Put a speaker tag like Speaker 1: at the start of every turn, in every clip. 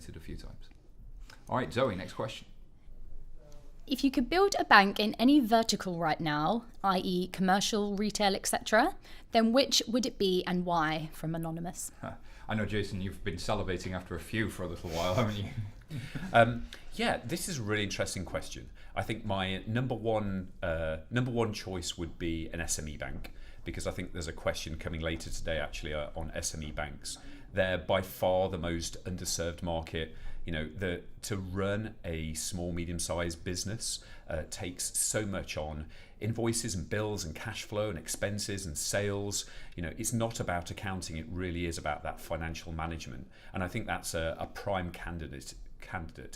Speaker 1: a few times. All right, Zoe, next question.
Speaker 2: If you could build a bank in any vertical right now, i.e. commercial, retail, etc., then which would it be and why? From Anonymous.
Speaker 1: I know, Jason, you've been salivating after a few for a little while, haven't you?
Speaker 3: Yeah, this is a really interesting question. I think my number one choice would be an SME bank, because I think there's a question coming later today actually on SME banks. They're by far the most underserved market. To run a small, medium-sized business takes so much on invoices and bills and cash flow and expenses and sales. It's not about accounting. It really is about that financial management. And I think that's a prime candidate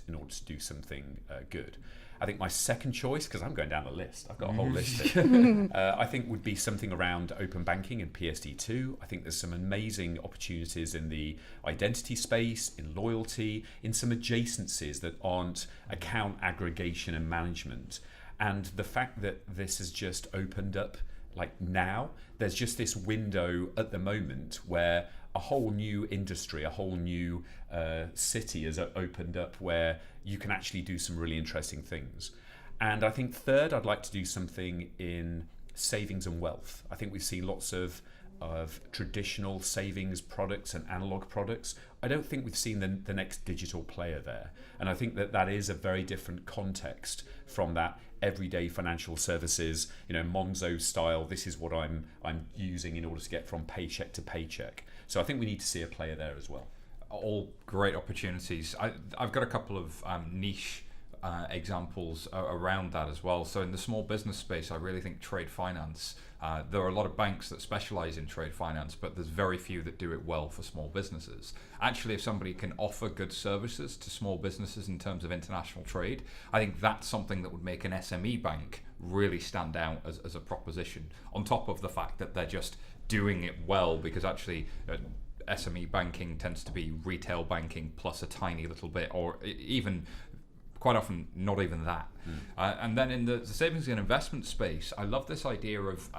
Speaker 3: in order to do something good. I think my second choice, because I'm going down the list, I've got a whole list here, I think would be something around open banking and PSD2. I think there's some amazing opportunities in the identity space, in loyalty, in some adjacencies that aren't account aggregation and management. And the fact that this has just opened up, like now, there's just this window at the moment where a whole new industry, a whole new city has opened up where you can actually do some really interesting things. And I think third, I'd like to do something in savings and wealth. I think we've seen lots of traditional savings products and analog products. I don't think we've seen the next digital player there. And I think that is a very different context from that everyday financial services, Monzo style, this is what I'm using in order to get from paycheck to paycheck. So I think we need to see a player there as well.
Speaker 1: All great opportunities. I've got a couple of niche examples around that as well. So in the small business space, I really think trade finance. There are a lot of banks that specialize in trade finance, but there's very few that do it well for small businesses. Actually, if somebody can offer good services to small businesses in terms of international trade, I think that's something that would make an SME bank really stand out as a proposition, on top of the fact that they're just doing it well, because actually SME banking tends to be retail banking plus a tiny little bit, or even quite often not even that. And then in the savings and investment space, I love this idea of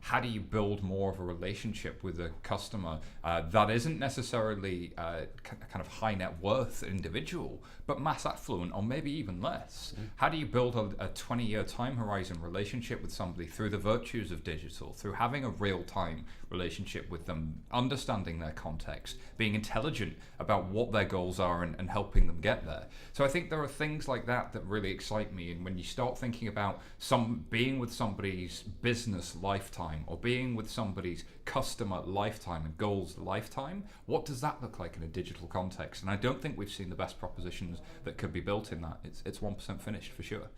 Speaker 1: how do you build more of a relationship with a customer that isn't necessarily kind of high net worth individual, but mass affluent, or maybe even less. How do you build a 20-year time horizon relationship with somebody through the virtues of digital, through having a real-time relationship with them, understanding their context, being intelligent about what their goals are and helping them get there. So I think there are things like that really excite me. And when you start thinking about being with somebody's business lifetime, or being with somebody's customer lifetime and goals lifetime, what does that look like in a digital context? And I don't think we've seen the best propositions that could be built in that. It's 1% finished for sure.